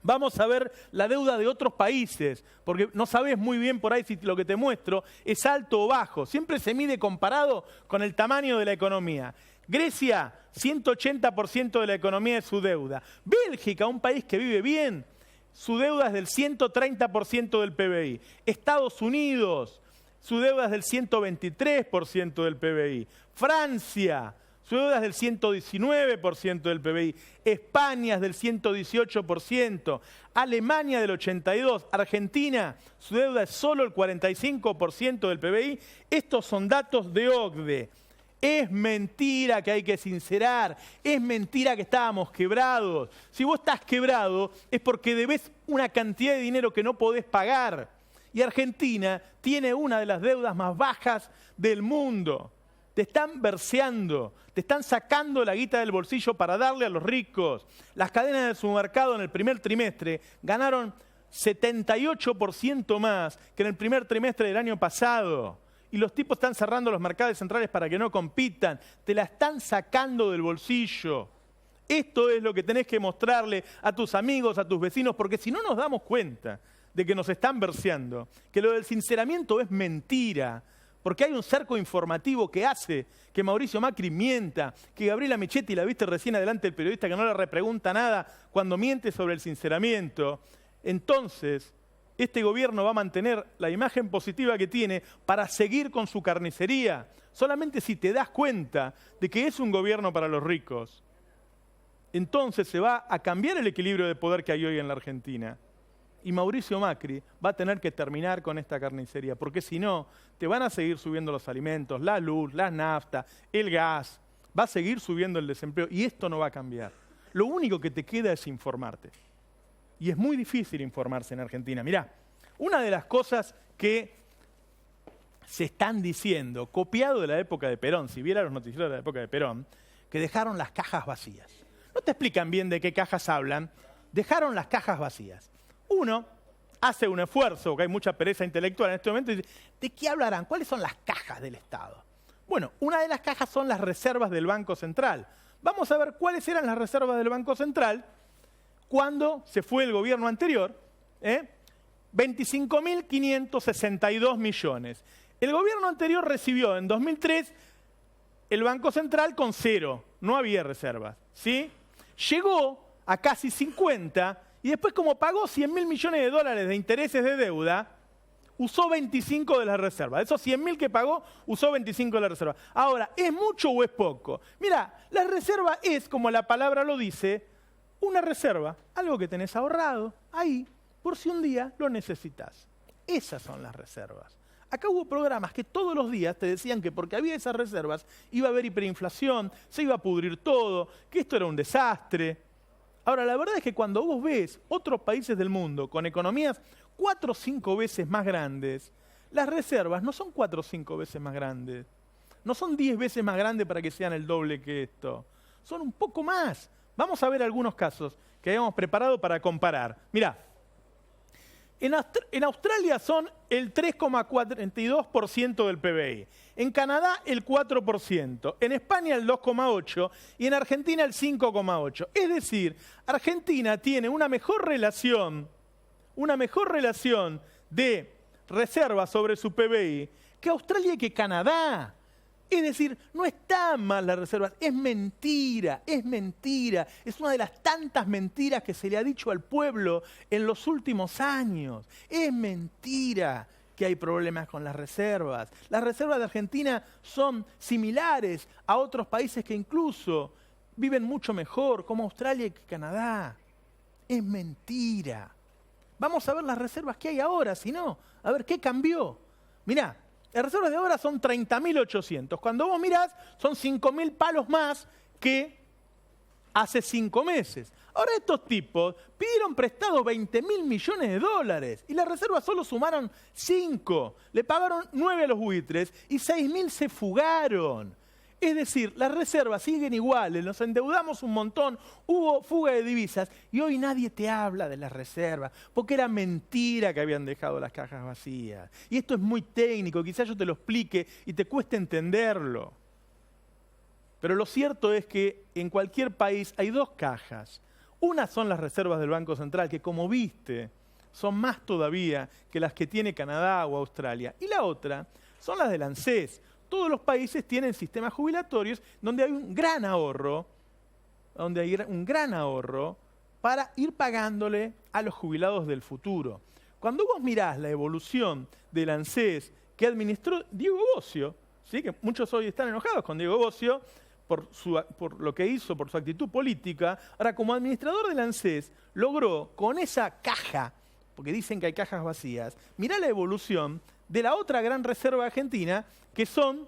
vamos a ver la deuda de otros países, porque no sabes muy bien por ahí si lo que te muestro es alto o bajo. Siempre se mide comparado con el tamaño de la economía. Grecia, 180% de la economía de su deuda. Bélgica, un país que vive bien, su deuda es del 130% del PBI. Estados Unidos, su deuda es del 123% del PBI. Francia, su deuda es del 119% del PBI. España es del 118%. Alemania del 82%. Argentina, su deuda es solo el 45% del PBI. Estos son datos de OCDE. Es mentira que hay que sincerar. Es mentira que estábamos quebrados. Si vos estás quebrado es porque debés una cantidad de dinero que no podés pagar. Y Argentina tiene una de las deudas más bajas del mundo. Te están verseando, te están sacando la guita del bolsillo para darle a los ricos. Las cadenas de supermercado en el primer trimestre ganaron 78% más que en el primer trimestre del año pasado. Y los tipos están cerrando los mercados centrales para que no compitan. Te la están sacando del bolsillo. Esto es lo que tenés que mostrarle a tus amigos, a tus vecinos, porque si no nos damos cuenta de que nos están verseando, que lo del sinceramiento es mentira, porque hay un cerco informativo que hace que Mauricio Macri mienta, que Gabriela Michetti, la viste recién adelante el periodista que no le repregunta nada cuando miente sobre el sinceramiento, entonces este gobierno va a mantener la imagen positiva que tiene para seguir con su carnicería. Solamente si te das cuenta de que es un gobierno para los ricos, entonces se va a cambiar el equilibrio de poder que hay hoy en la Argentina. Y Mauricio Macri va a tener que terminar con esta carnicería, porque si no, te van a seguir subiendo los alimentos, la luz, la nafta, el gas, va a seguir subiendo el desempleo y esto no va a cambiar. Lo único que te queda es informarte. Y es muy difícil informarse en Argentina. Mirá, una de las cosas que se están diciendo, copiado de la época de Perón, si viera los noticieros de la época de Perón, que dejaron las cajas vacías. No te explican bien de qué cajas hablan, dejaron las cajas vacías. Uno hace un esfuerzo, porque hay mucha pereza intelectual en este momento, y dice, ¿de qué hablarán? ¿Cuáles son las cajas del Estado? Bueno, una de las cajas son las reservas del Banco Central. Vamos a ver cuáles eran las reservas del Banco Central cuando se fue el gobierno anterior. 25.562 millones. El gobierno anterior recibió en 2003 el Banco Central con 0, no había reservas, ¿sí? Llegó a casi 50 y después, como pagó 100.000 millones de dólares de intereses de deuda, usó 25 de las reservas. De esos 100.000 que pagó, usó 25 de las reservas. Ahora, ¿es mucho o es poco? Mira, la reserva es, como la palabra lo dice, una reserva, algo que tenés ahorrado ahí, por si un día lo necesitas. Esas son las reservas. Acá hubo programas que todos los días te decían que porque había esas reservas iba a haber hiperinflación, se iba a pudrir todo, que esto era un desastre. Ahora, la verdad es que cuando vos ves otros países del mundo con economías 4 o 5 veces más grandes, las reservas no son 4 o 5 veces más grandes. No son 10 veces más grandes para que sean el doble que esto. Son un poco más. Vamos a ver algunos casos que habíamos preparado para comparar. Mirá, en Australia son el 3,42% del PBI, en Canadá el 4%, en España el 2,8% y en Argentina el 5,8%. Es decir, Argentina tiene una mejor relación de reservas sobre su PBI que Australia y que Canadá. Es decir, no están mal las reservas, es mentira, es mentira. Es una de las tantas mentiras que se le ha dicho al pueblo en los últimos años. Es mentira que hay problemas con las reservas. Las reservas de Argentina son similares a otros países que incluso viven mucho mejor, como Australia y Canadá. Es mentira. Vamos a ver las reservas que hay ahora, si no, a ver qué cambió. Mirá, Las reservas de ahora son 30.800. Cuando vos mirás, son 5.000 palos más que hace 5 meses. Ahora estos tipos pidieron prestado 20.000 millones de dólares y las reservas solo sumaron 5. Le pagaron 9 a los buitres y 6.000 se fugaron. Es decir, las reservas siguen iguales, nos endeudamos un montón, hubo fuga de divisas y hoy nadie te habla de las reservas porque era mentira que habían dejado las cajas vacías. Y esto es muy técnico, quizás yo te lo explique y te cueste entenderlo. Pero lo cierto es que en cualquier país hay 2 cajas. Una son las reservas del Banco Central, que como viste, son más todavía que las que tiene Canadá o Australia. Y la otra son las del ANSES. Todos los países tienen sistemas jubilatorios donde hay un gran ahorro, para ir pagándole a los jubilados del futuro. Cuando vos mirás la evolución del ANSES que administró Diego Bossio, ¿sí? Que muchos hoy están enojados con Diego Bossio por lo que hizo, por su actitud política, ahora como administrador del ANSES logró con esa caja, porque dicen que hay cajas vacías, mirá la evolución de la otra gran reserva argentina, que son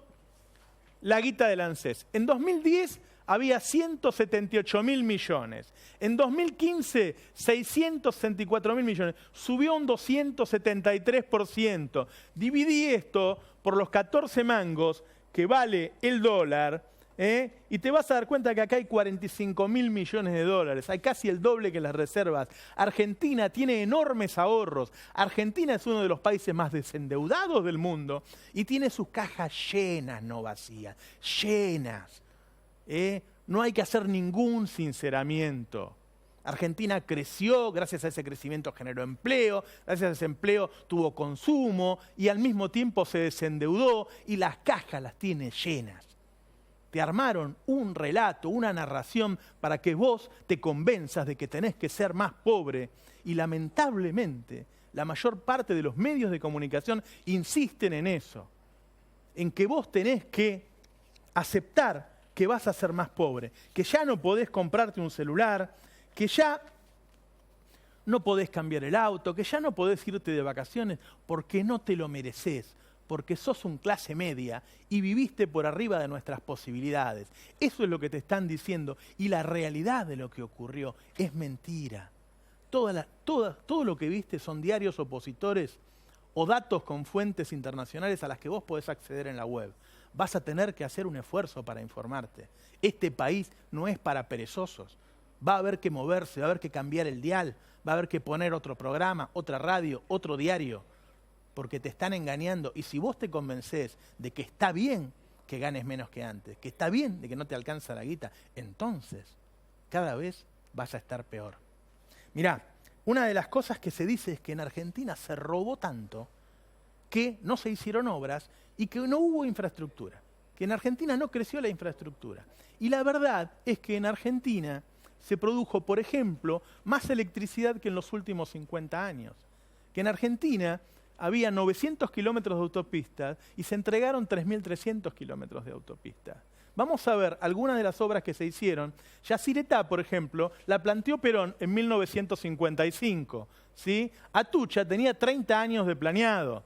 la guita del ANSES. En 2010 había 178.000 millones. En 2015, 664.000 millones. Subió un 273%. Dividí esto por los 14 mangos que vale el dólar, y te vas a dar cuenta que acá hay 45.000 millones de dólares. Hay casi el doble que las reservas. Argentina tiene enormes ahorros. Argentina es uno de los países más desendeudados del mundo y tiene sus cajas llenas, no vacías, llenas. No hay que hacer ningún sinceramiento. Argentina creció, gracias a ese crecimiento generó empleo, gracias a ese empleo tuvo consumo y al mismo tiempo se desendeudó y las cajas las tiene llenas. Te armaron un relato, una narración para que vos te convenzas de que tenés que ser más pobre y lamentablemente la mayor parte de los medios de comunicación insisten en eso, en que vos tenés que aceptar que vas a ser más pobre, que ya no podés comprarte un celular, que ya no podés cambiar el auto, que ya no podés irte de vacaciones porque no te lo mereces, porque sos un clase media y viviste por arriba de nuestras posibilidades. Eso es lo que te están diciendo y la realidad de lo que ocurrió es mentira. Todo lo que viste son diarios opositores o datos con fuentes internacionales a las que vos podés acceder en la web. Vas a tener que hacer un esfuerzo para informarte. Este país no es para perezosos. Va a haber que moverse, va a haber que cambiar el dial, va a haber que poner otro programa, otra radio, otro diario, porque te están engañando. Y si vos te convencés de que está bien que ganes menos que antes, que está bien de que no te alcanza la guita, entonces cada vez vas a estar peor. Mirá, una de las cosas que se dice es que en Argentina se robó tanto que no se hicieron obras y que no hubo infraestructura, que en Argentina no creció la infraestructura. Y la verdad es que en Argentina se produjo, por ejemplo, más electricidad que en los últimos 50 años. Que en Argentina había 900 kilómetros de autopistas y se entregaron 3.300 kilómetros de autopistas. Vamos a ver algunas de las obras que se hicieron. Yacyretá, por ejemplo, la planteó Perón en 1955. ¿Sí? Atucha tenía 30 años de planeado.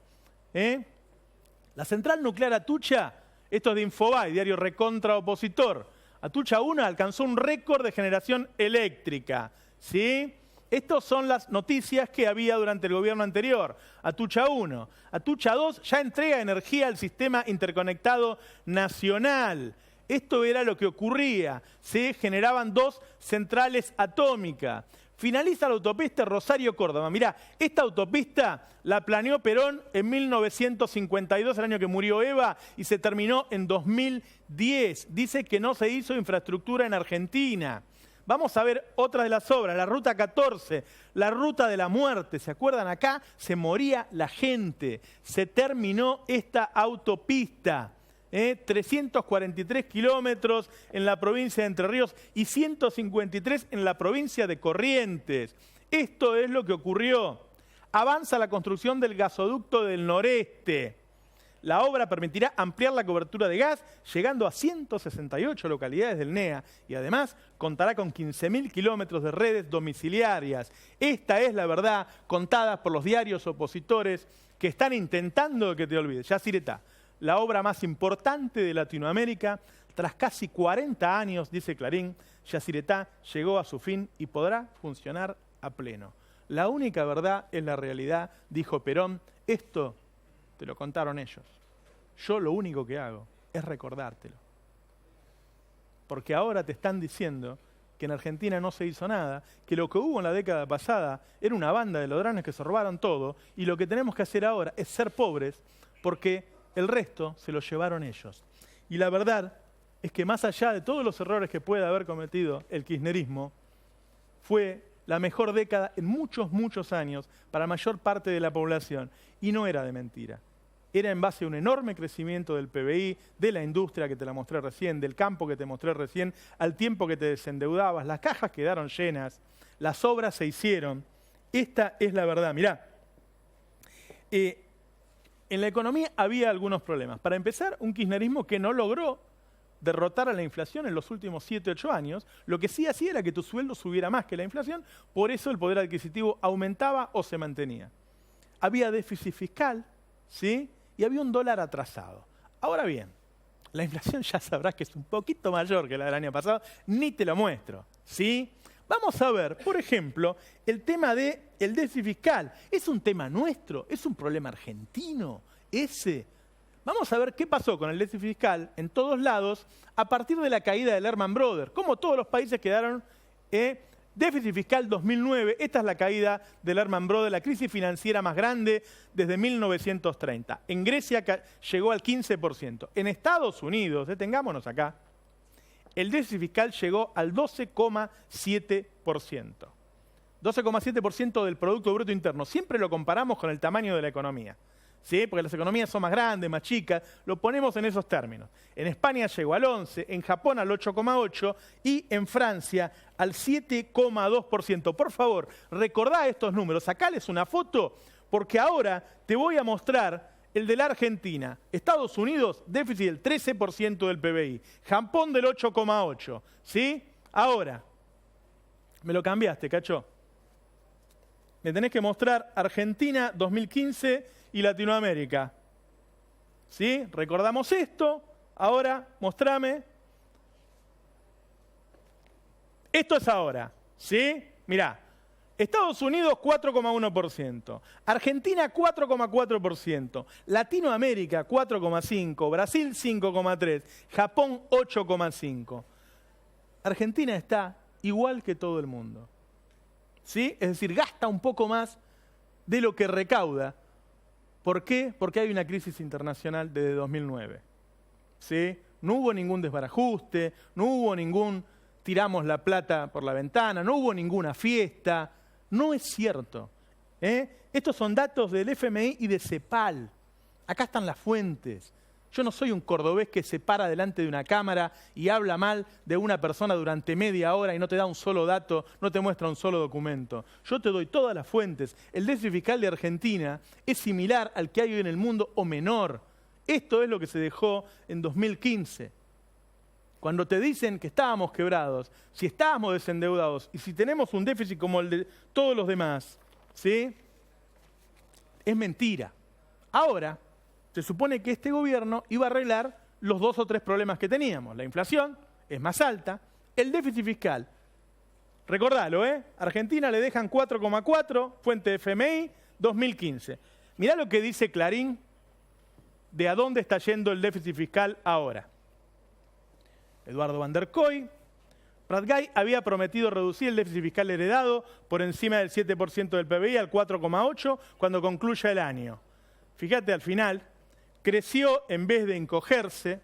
La central nuclear Atucha, esto es de Infobae, diario recontra opositor. Atucha 1 alcanzó un récord de generación eléctrica. ¿Sí? Estas son las noticias que había durante el gobierno anterior. Atucha 1. Atucha 2 ya entrega energía al sistema interconectado nacional. Esto era lo que ocurría. Se generaban 2 centrales atómicas. Finaliza la autopista Rosario-Córdoba. Mirá, esta autopista la planeó Perón en 1952, el año que murió Eva, y se terminó en 2010. Dice que no se hizo infraestructura en Argentina. Vamos a ver otra de las obras, la Ruta 14, la Ruta de la Muerte. ¿Se acuerdan? Acá se moría la gente. Se terminó esta autopista. 343 kilómetros en la provincia de Entre Ríos y 153 en la provincia de Corrientes. Esto es lo que ocurrió. Avanza la construcción del gasoducto del noreste. La obra permitirá ampliar la cobertura de gas, llegando a 168 localidades del NEA y además contará con 15.000 kilómetros de redes domiciliarias. Esta es la verdad contada por los diarios opositores que están intentando que te olvides. Yacyretá, la obra más importante de Latinoamérica, tras casi 40 años, dice Clarín, Yacyretá llegó a su fin y podrá funcionar a pleno. La única verdad es la realidad, dijo Perón. Esto te lo contaron ellos. Yo lo único que hago es recordártelo. Porque ahora te están diciendo que en Argentina no se hizo nada, que lo que hubo en la década pasada era una banda de ladrones que se robaron todo, y lo que tenemos que hacer ahora es ser pobres, porque el resto se lo llevaron ellos. Y la verdad es que más allá de todos los errores que pueda haber cometido el kirchnerismo, fue la mejor década en muchos, muchos años para la mayor parte de la población. Y no era de mentira. Era en base a un enorme crecimiento del PBI, de la industria que te la mostré recién, del campo que te mostré recién, al tiempo que te desendeudabas, las cajas quedaron llenas, las obras se hicieron. Esta es la verdad. Mirá, en la economía había algunos problemas. Para empezar, un kirchnerismo que no logró derrotar a la inflación en los últimos 7, 8 años. Lo que sí hacía era que tu sueldo subiera más que la inflación, por eso el poder adquisitivo aumentaba o se mantenía. Había déficit fiscal, ¿sí? Y había un dólar atrasado. Ahora bien, la inflación ya sabrás que es un poquito mayor que la del año pasado, ni te lo muestro, ¿sí? Vamos a ver, por ejemplo, el tema del déficit fiscal. ¿Es un tema nuestro? ¿Es un problema argentino? Vamos a ver qué pasó con el déficit fiscal en todos lados a partir de la caída del Lehman Brothers. Cómo todos los países quedaron déficit fiscal 2009. Esta es la caída del Lehman Brothers, la crisis financiera más grande desde 1930. En Grecia llegó al 15%. En Estados Unidos, detengámonos acá, el déficit fiscal llegó al 12,7%. 12,7% del Producto Bruto Interno. Siempre lo comparamos con el tamaño de la economía. ¿Sí? Porque las economías son más grandes, más chicas, lo ponemos en esos términos. En España llegó al 11%, en Japón al 8,8% y en Francia al 7,2%. Por favor, recordá estos números, sacales una foto, porque ahora te voy a mostrar el de la Argentina. Estados Unidos, déficit del 13% del PBI. Japón del 8,8%. ¿Sí? Ahora, me lo cambiaste, cacho. Me tenés que mostrar Argentina 2015 y Latinoamérica. ¿Sí? Recordamos esto. Ahora, mostrame. Esto es ahora. ¿Sí? Mirá. Estados Unidos 4,1%. Argentina 4,4%. Latinoamérica 4,5%. Brasil 5,3%. Japón 8,5%. Argentina está igual que todo el mundo. ¿Sí? Es decir, gasta un poco más de lo que recauda. ¿Por qué? Porque hay una crisis internacional desde 2009. ¿Sí? No hubo ningún desbarajuste, no hubo ningún tiramos la plata por la ventana, no hubo ninguna fiesta. No es cierto. Estos son datos del FMI y de CEPAL. Acá están las fuentes. Yo no soy un cordobés que se para delante de una cámara y habla mal de una persona durante media hora y no te da un solo dato, no te muestra un solo documento. Yo te doy todas las fuentes. El déficit fiscal de Argentina es similar al que hay hoy en el mundo o menor. Esto es lo que se dejó en 2015. Cuando te dicen que estábamos quebrados, si estábamos desendeudados y si tenemos un déficit como el de todos los demás, ¿sí? Es mentira. Ahora, se supone que este gobierno iba a arreglar los 2 o 3 problemas que teníamos. La inflación es más alta, el déficit fiscal. Recordalo, Argentina le dejan 4,4, fuente de FMI, 2015. Mirá lo que dice Clarín de a dónde está yendo el déficit fiscal ahora. Eduardo Van der Koy, Prat-Gay había prometido reducir el déficit fiscal heredado por encima del 7% del PBI al 4,8% cuando concluya el año. Fíjate, al final, creció en vez de encogerse,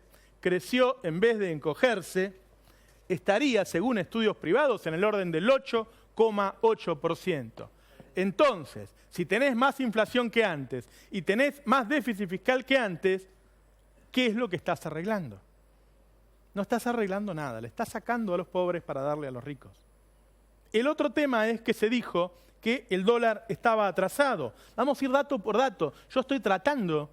estaría, según estudios privados, en el orden del 8,8%. Entonces, si tenés más inflación que antes y tenés más déficit fiscal que antes, ¿qué es lo que estás arreglando? No estás arreglando nada, le estás sacando a los pobres para darle a los ricos. El otro tema es que se dijo que el dólar estaba atrasado. Vamos a ir dato por dato. Yo estoy tratando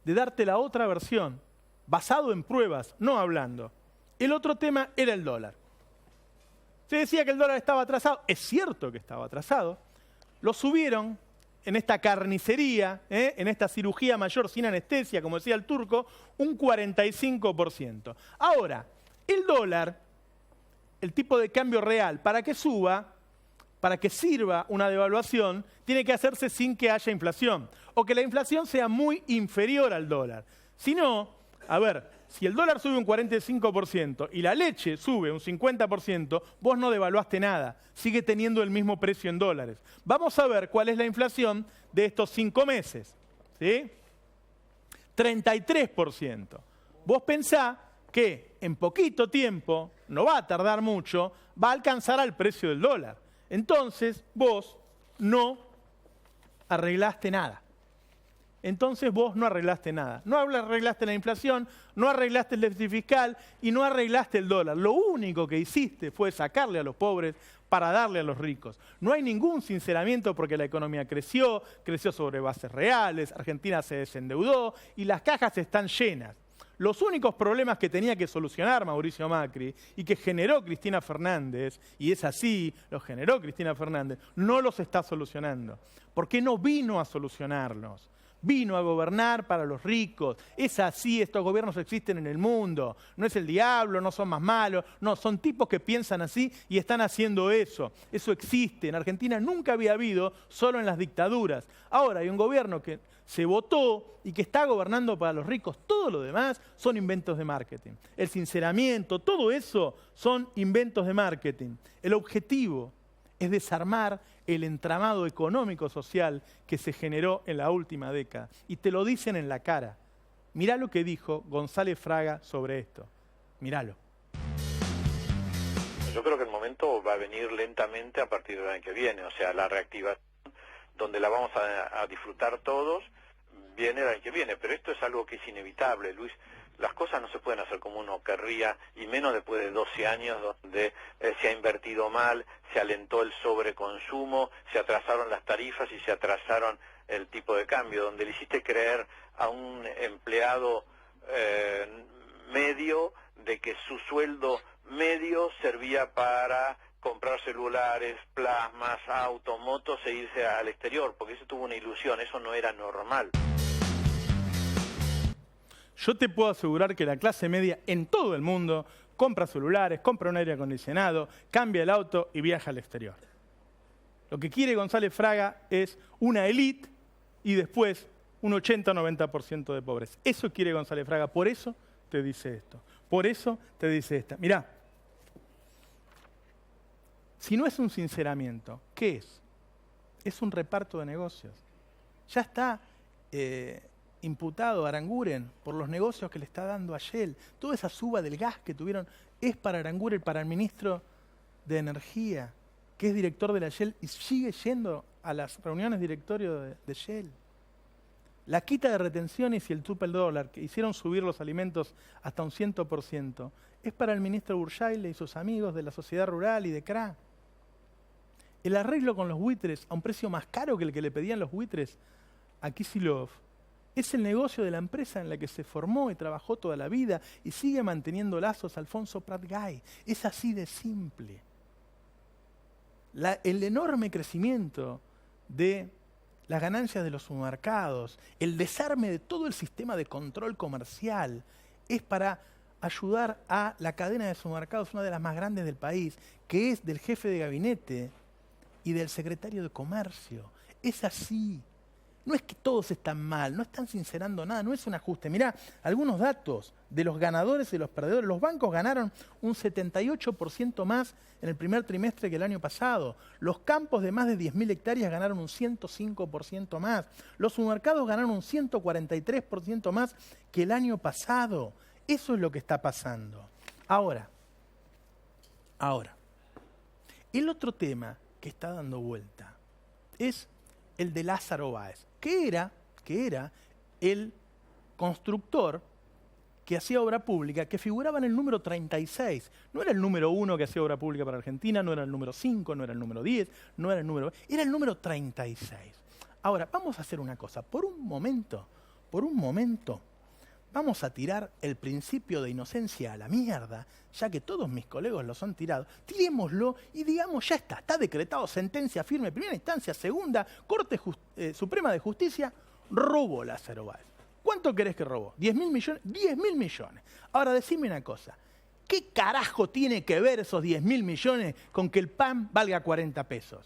de darte la otra versión, basado en pruebas, no hablando. El otro tema era el dólar. Se decía que el dólar estaba atrasado. Es cierto que estaba atrasado. Lo subieron en esta carnicería, en esta cirugía mayor sin anestesia, como decía el turco, un 45%. Ahora, el dólar, el tipo de cambio real, para que suba, para que sirva una devaluación, tiene que hacerse sin que haya inflación, o que la inflación sea muy inferior al dólar. Si no, a ver, si el dólar sube un 45% y la leche sube un 50%, vos no devaluaste nada, sigue teniendo el mismo precio en dólares. Vamos a ver cuál es la inflación de estos 5 meses, ¿sí? 33%. Vos pensá que en poquito tiempo, no va a tardar mucho, va a alcanzar al precio del dólar. Entonces vos no arreglaste nada. No arreglaste la inflación, no arreglaste el déficit fiscal y no arreglaste el dólar. Lo único que hiciste fue sacarle a los pobres para darle a los ricos. No hay ningún sinceramiento porque la economía creció sobre bases reales, Argentina se desendeudó y las cajas están llenas. Los únicos problemas que tenía que solucionar Mauricio Macri y que generó Cristina Fernández, y es así, los generó Cristina Fernández, no los está solucionando. Porque no vino a solucionarlos. Vino a gobernar para los ricos. Es así, estos gobiernos existen en el mundo. No es el diablo, no son más malos. No, son tipos que piensan así y están haciendo eso. Eso existe. En Argentina nunca había habido, solo en las dictaduras. Ahora hay un gobierno que se votó y que está gobernando para los ricos. Todo lo demás son inventos de marketing. El sinceramiento, todo eso son inventos de marketing. El objetivo es desarmar el entramado económico-social que se generó en la última década. Y te lo dicen en la cara. Mirá lo que dijo González Fraga sobre esto. Míralo. Yo creo que el momento va a venir lentamente a partir del año que viene. O sea, la reactivación, donde la vamos a disfrutar todos, viene el año que viene. Pero esto es algo que es inevitable, Luis. Las cosas no se pueden hacer como uno querría, y menos después de 12 años donde se ha invertido mal, se alentó el sobreconsumo, se atrasaron las tarifas y se atrasaron el tipo de cambio, donde le hiciste creer a un empleado medio de que su sueldo medio servía para comprar celulares, plasmas, autos, motos e irse al exterior, porque eso tuvo una ilusión, eso no era normal. Yo te puedo asegurar que la clase media en todo el mundo compra celulares, compra un aire acondicionado, cambia el auto y viaja al exterior. Lo que quiere González Fraga es una élite y después un 80-90% de pobreza. Eso quiere González Fraga, por eso te dice esto. Por eso te dice esta. Mirá, si no es un sinceramiento, ¿qué es? Es un reparto de negocios. Ya está imputado Aranguren por los negocios que le está dando a Shell. Toda esa suba del gas que tuvieron es para Aranguren, para el ministro de Energía, que es director de la Shell y sigue yendo a las reuniones de directorio de Shell. La quita de retenciones y el triple dólar, que hicieron subir los alimentos hasta un 100%, es para el ministro Bursaile y sus amigos de la Sociedad Rural y de CRA. El arreglo con los buitres a un precio más caro que el que le pedían los buitres a Kicillof es el negocio de la empresa en la que se formó y trabajó toda la vida y sigue manteniendo lazos Alfonso Prat Gay. Es así de simple. El enorme crecimiento de las ganancias de los supermercados, el desarme de todo el sistema de control comercial, es para ayudar a la cadena de supermercados, una de las más grandes del país, que es del jefe de gabinete y del secretario de Comercio. Es así. No es que todos están mal, no están sincerando nada, no es un ajuste. Mirá, algunos datos de los ganadores y los perdedores. Los bancos ganaron un 78% más en el primer trimestre que el año pasado. Los campos de más de 10.000 hectáreas ganaron un 105% más. Los supermercados ganaron un 143% más que el año pasado. Eso es lo que está pasando. Ahora, el otro tema que está dando vuelta es el de Lázaro Báez, que era el constructor que hacía obra pública, que figuraba en el número 36. No era el número 1 que hacía obra pública para Argentina, no era el número 5, no era el número 10, no era el número... Era el número 36. Ahora, vamos a hacer una cosa. Por un momento, vamos a tirar el principio de inocencia a la mierda, ya que todos mis colegas los han tirado. Tirémoslo y digamos, ya está decretado, sentencia firme, primera instancia, segunda, Corte Suprema de Justicia, robó Lázaro Báez. ¿Cuánto querés que robó? ¿10.000 millones? 10.000 millones. Ahora decime una cosa, ¿qué carajo tiene que ver esos 10.000 millones con que el pan valga 40 pesos?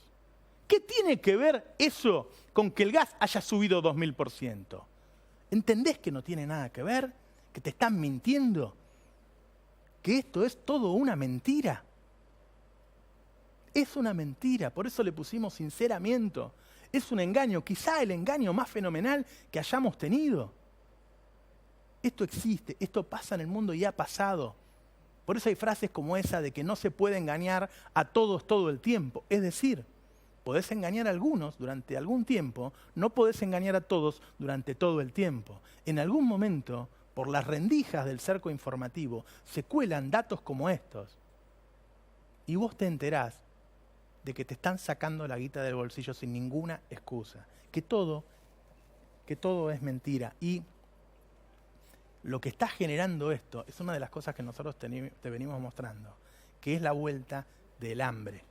¿Qué tiene que ver eso con que el gas haya subido 2000%? ¿Entendés que no tiene nada que ver? ¿Que te están mintiendo? ¿Que esto es todo una mentira? Es una mentira, por eso le pusimos sinceramiento. Es un engaño, quizá el engaño más fenomenal que hayamos tenido. Esto existe, esto pasa en el mundo y ha pasado. Por eso hay frases como esa de que no se puede engañar a todos todo el tiempo. Es decir, podés engañar a algunos durante algún tiempo, no podés engañar a todos durante todo el tiempo. En algún momento, por las rendijas del cerco informativo, se cuelan datos como estos. Y vos te enterás de que te están sacando la guita del bolsillo sin ninguna excusa. Que todo es mentira. Y lo que está generando esto es una de las cosas que nosotros te venimos mostrando, que es la vuelta del hambre.